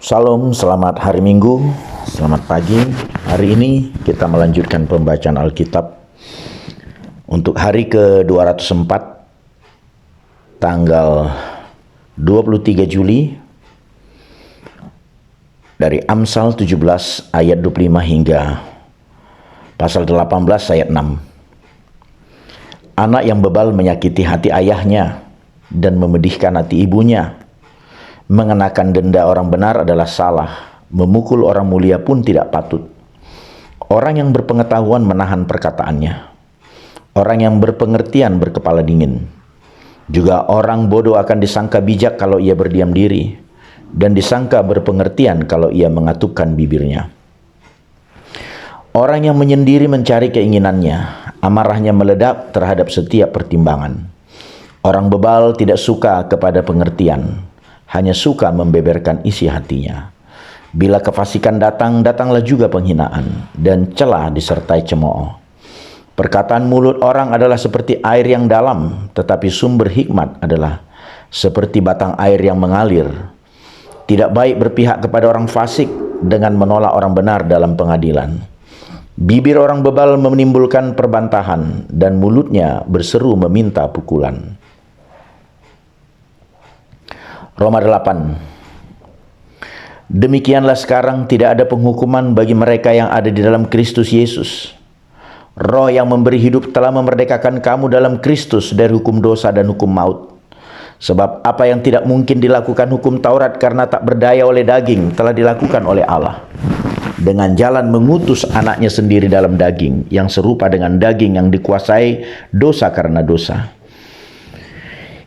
Salam, selamat hari Minggu, selamat pagi. Hari ini kita melanjutkan pembacaan Alkitab untuk hari ke-204, tanggal 23 Juli, dari Amsal 17 ayat 25 hingga pasal 18 ayat 6. Anak yang bebal menyakiti hati ayahnya dan memedihkan hati ibunya. Mengenakan denda orang benar adalah salah, memukul orang mulia pun tidak patut. Orang yang berpengetahuan menahan perkataannya. Orang yang berpengertian berkepala dingin. Juga orang bodoh akan disangka bijak kalau ia berdiam diri, dan disangka berpengertian kalau ia mengatupkan bibirnya. Orang yang menyendiri mencari keinginannya, amarahnya meledak terhadap setiap pertimbangan. Orang bebal tidak suka kepada pengertian, hanya suka membeberkan isi hatinya. Bila kefasikan datang, datanglah juga penghinaan, dan celah disertai cemooh. Perkataan mulut orang adalah seperti air yang dalam, tetapi sumber hikmat adalah seperti batang air yang mengalir. Tidak baik berpihak kepada orang fasik dengan menolak orang benar dalam pengadilan. Bibir orang bebal menimbulkan perbantahan, dan mulutnya berseru meminta pukulan. Roma 8. Demikianlah sekarang tidak ada penghukuman bagi mereka yang ada di dalam Kristus Yesus. Roh yang memberi hidup telah memerdekakan kamu dalam Kristus dari hukum dosa dan hukum maut. Sebab apa yang tidak mungkin dilakukan hukum Taurat karena tak berdaya oleh daging telah dilakukan oleh Allah. Dengan jalan mengutus anaknya sendiri dalam daging, yang serupa dengan daging yang dikuasai dosa karena dosa.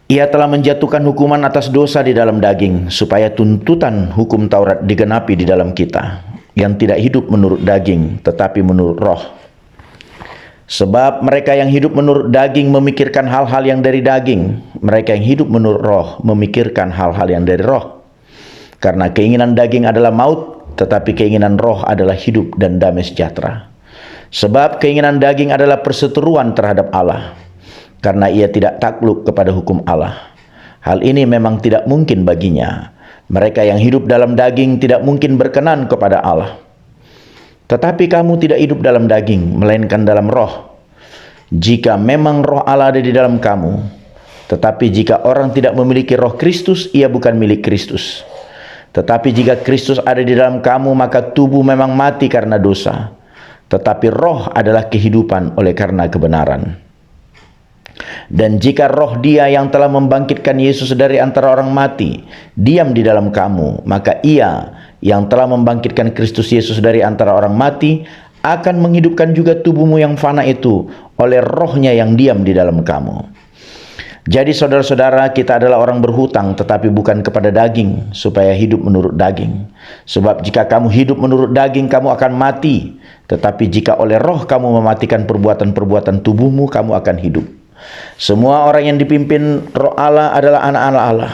Ia telah menjatuhkan hukuman atas dosa di dalam daging, supaya tuntutan hukum Taurat digenapi di dalam kita, yang tidak hidup menurut daging, tetapi menurut roh. Sebab mereka yang hidup menurut daging memikirkan hal-hal yang dari daging, mereka yang hidup menurut roh memikirkan hal-hal yang dari roh. Karena keinginan daging adalah maut, tetapi keinginan roh adalah hidup dan damai sejahtera. Sebab keinginan daging adalah perseteruan terhadap Allah, karena ia tidak takluk kepada hukum Allah. Hal ini memang tidak mungkin baginya. Mereka yang hidup dalam daging tidak mungkin berkenan kepada Allah. Tetapi kamu tidak hidup dalam daging, melainkan dalam roh. Jika memang roh Allah ada di dalam kamu. Tetapi jika orang tidak memiliki roh Kristus, ia bukan milik Kristus. Tetapi jika Kristus ada di dalam kamu, maka tubuh memang mati karena dosa. Tetapi roh adalah kehidupan oleh karena kebenaran. Dan jika roh Dia yang telah membangkitkan Yesus dari antara orang mati diam di dalam kamu, maka Ia yang telah membangkitkan Kristus Yesus dari antara orang mati akan menghidupkan juga tubuhmu yang fana itu oleh rohnya yang diam di dalam kamu. Jadi saudara-saudara, kita adalah orang berhutang, tetapi bukan kepada daging, supaya hidup menurut daging. Sebab jika kamu hidup menurut daging, kamu akan mati. Tetapi jika oleh roh kamu mematikan perbuatan-perbuatan tubuhmu, kamu akan hidup. Semua orang yang dipimpin roh Allah adalah anak-anak Allah.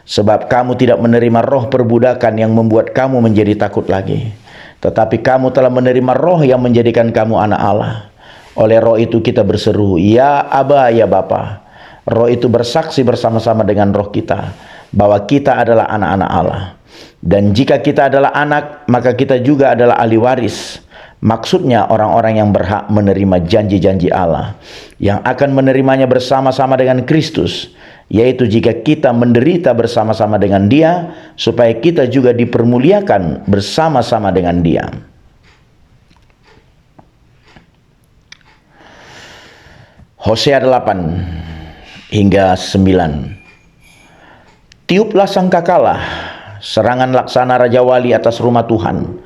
Sebab kamu tidak menerima roh perbudakan yang membuat kamu menjadi takut lagi. Tetapi kamu telah menerima roh yang menjadikan kamu anak Allah. Oleh roh itu kita berseru, Ya Aba, ya Bapa. Roh itu bersaksi bersama-sama dengan roh kita bahwa kita adalah anak-anak Allah. Dan jika kita adalah anak, maka kita juga adalah ahli waris. Maksudnya orang-orang yang berhak menerima janji-janji Allah, yang akan menerimanya bersama-sama dengan Kristus, yaitu jika kita menderita bersama-sama dengan Dia, supaya kita juga dipermuliakan bersama-sama dengan Dia. Hosea 8 hingga 9. Tiuplah sangkakala, serangan laksana Raja Wali atas rumah Tuhan.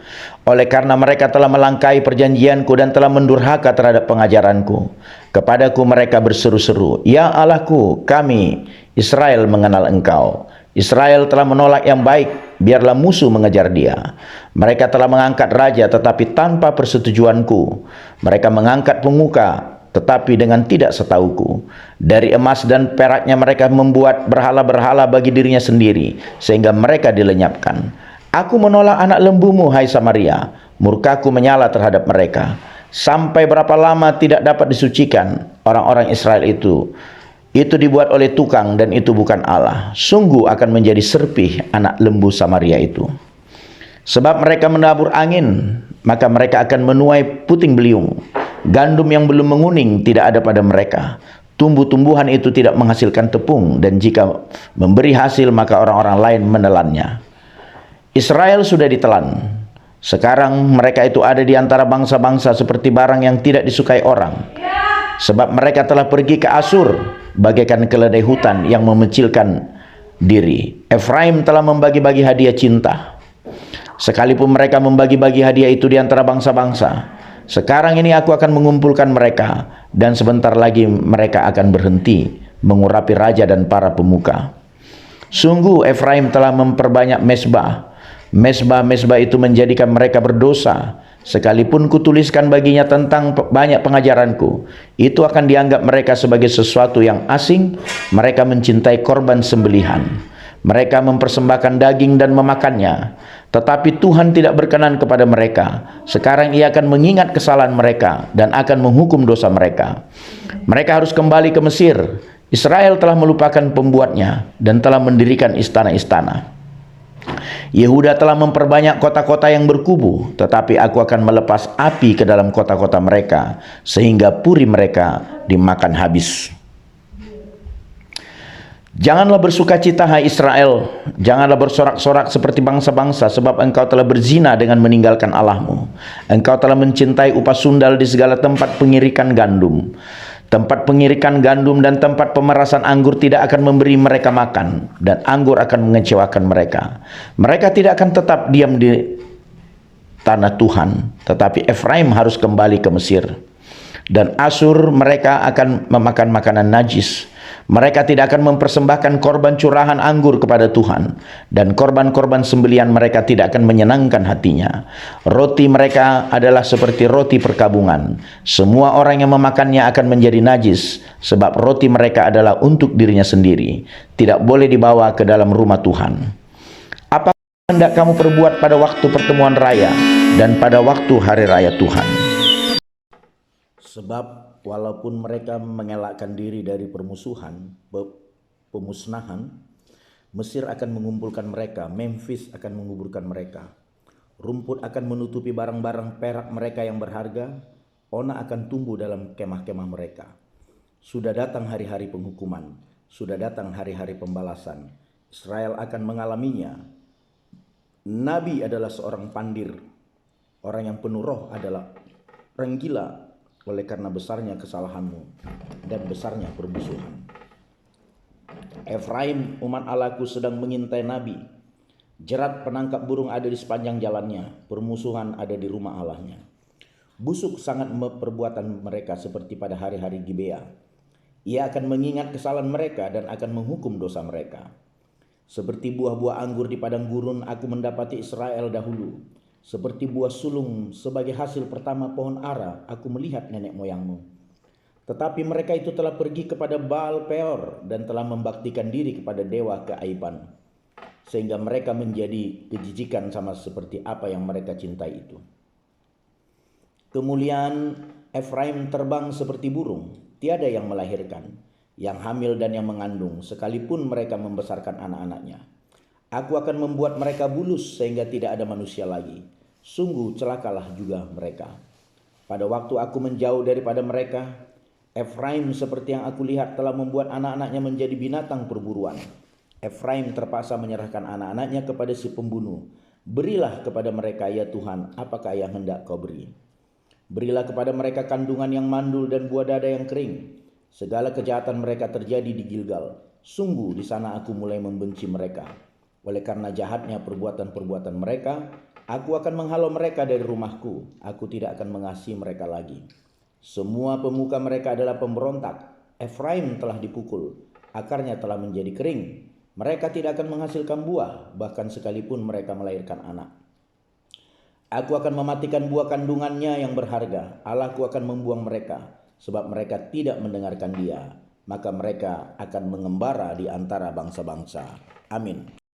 Oleh karena mereka telah melangkahi perjanjianku dan telah mendurhaka terhadap pengajaranku. Kepadaku mereka berseru-seru, Ya Allahku, kami, Israel mengenal Engkau. Israel telah menolak yang baik, biarlah musuh mengejar dia. Mereka telah mengangkat raja tetapi tanpa persetujuanku. Mereka mengangkat pemuka tetapi dengan tidak setauku. Dari emas dan peraknya mereka membuat berhala-berhala bagi dirinya sendiri, sehingga mereka dilenyapkan. Aku menolak anak lembumu, hai Samaria. Murkaku menyala terhadap mereka. Sampai berapa lama tidak dapat disucikan orang-orang Israel itu? Itu dibuat oleh tukang dan itu bukan Allah. Sungguh akan menjadi serpih anak lembu Samaria itu. Sebab mereka menabur angin, maka mereka akan menuai puting beliung. Gandum yang belum menguning tidak ada pada mereka. Tumbuh-tumbuhan itu tidak menghasilkan tepung, dan jika memberi hasil maka orang-orang lain menelannya. Israel sudah ditelan. Sekarang mereka itu ada di antara bangsa-bangsa seperti barang yang tidak disukai orang. Sebab mereka telah pergi ke Asur bagaikan keledai hutan yang memecilkan diri. Efraim telah membagi-bagi hadiah cinta. Sekalipun mereka membagi-bagi hadiah itu di antara bangsa-bangsa, sekarang ini aku akan mengumpulkan mereka, dan sebentar lagi mereka akan berhenti mengurapi raja dan para pemuka. Sungguh Efraim telah memperbanyak mezbah. Mezbah-mezbah itu menjadikan mereka berdosa. Sekalipun kutuliskan baginya tentang banyak pengajaranku, itu akan dianggap mereka sebagai sesuatu yang asing. Mereka mencintai korban sembelihan. Mereka mempersembahkan daging dan memakannya. Tetapi Tuhan tidak berkenan kepada mereka. Sekarang Ia akan mengingat kesalahan mereka dan akan menghukum dosa mereka. Mereka harus kembali ke Mesir. Israel telah melupakan pembuatnya dan telah mendirikan istana-istana. Yehuda telah memperbanyak kota-kota yang berkubu, tetapi aku akan melepas api ke dalam kota-kota mereka, sehingga puri mereka dimakan habis. Janganlah bersukacita, hai Israel. Janganlah bersorak-sorak seperti bangsa-bangsa, sebab engkau telah berzina dengan meninggalkan Allahmu. Engkau telah mencintai upah sundal di segala tempat pengirikan gandum. Tempat pengirikan gandum dan tempat pemerasan anggur tidak akan memberi mereka makan, dan anggur akan mengecewakan mereka. Mereka tidak akan tetap diam di tanah Tuhan, tetapi Efraim harus kembali ke Mesir. Dan Asur mereka akan memakan makanan najis. Mereka tidak akan mempersembahkan korban curahan anggur kepada Tuhan, dan korban-korban sembelian mereka tidak akan menyenangkan hatinya. Roti mereka adalah seperti roti perkabungan. Semua orang yang memakannya akan menjadi najis, sebab roti mereka adalah untuk dirinya sendiri, tidak boleh dibawa ke dalam rumah Tuhan. Apa yang hendak kamu perbuat pada waktu pertemuan raya dan pada waktu hari raya Tuhan? Sebab walaupun mereka mengelakkan diri dari pemusnahan, Mesir akan mengumpulkan mereka, Memphis akan menguburkan mereka. Rumput akan menutupi barang-barang perak mereka yang berharga, ona akan tumbuh dalam kemah-kemah mereka. Sudah datang hari-hari penghukuman, sudah datang hari-hari pembalasan. Israel akan mengalaminya. Nabi adalah seorang pandir, orang yang penuh roh adalah orang gila, oleh karena besarnya kesalahanmu dan besarnya permusuhan. Efraim, umat Allahku, sedang mengintai nabi. Jerat penangkap burung ada di sepanjang jalannya, permusuhan ada di rumah Allahnya. Busuk sangat perbuatan mereka seperti pada hari-hari Gibea. Ia akan mengingat kesalahan mereka dan akan menghukum dosa mereka. Seperti buah-buah anggur di padang gurun, aku mendapati Israel dahulu. Seperti buah sulung sebagai hasil pertama pohon ara, aku melihat nenek moyangmu. Tetapi mereka itu telah pergi kepada Baal Peor dan telah membaktikan diri kepada dewa keaiban, sehingga mereka menjadi kejijikan sama seperti apa yang mereka cintai itu. Kemuliaan Efraim terbang seperti burung, tiada yang melahirkan, yang hamil dan yang mengandung, sekalipun mereka membesarkan anak-anaknya. Aku akan membuat mereka bulus sehingga tidak ada manusia lagi. Sungguh celakalah juga mereka. Pada waktu aku menjauh daripada mereka, Efraim seperti yang aku lihat telah membuat anak-anaknya menjadi binatang perburuan. Efraim terpaksa menyerahkan anak-anaknya kepada si pembunuh. Berilah kepada mereka, ya Tuhan, apakah yang hendak kau beri? Berilah kepada mereka kandungan yang mandul dan buah dada yang kering. Segala kejahatan mereka terjadi di Gilgal. Sungguh di sana aku mulai membenci mereka. Oleh karena jahatnya perbuatan-perbuatan mereka, aku akan menghalau mereka dari rumahku. Aku tidak akan mengasihi mereka lagi. Semua pemuka mereka adalah pemberontak. Efraim telah dipukul, akarnya telah menjadi kering. Mereka tidak akan menghasilkan buah, bahkan sekalipun mereka melahirkan anak. Aku akan mematikan buah kandungannya yang berharga. Allahku akan membuang mereka, sebab mereka tidak mendengarkan Dia. Maka mereka akan mengembara di antara bangsa-bangsa. Amin.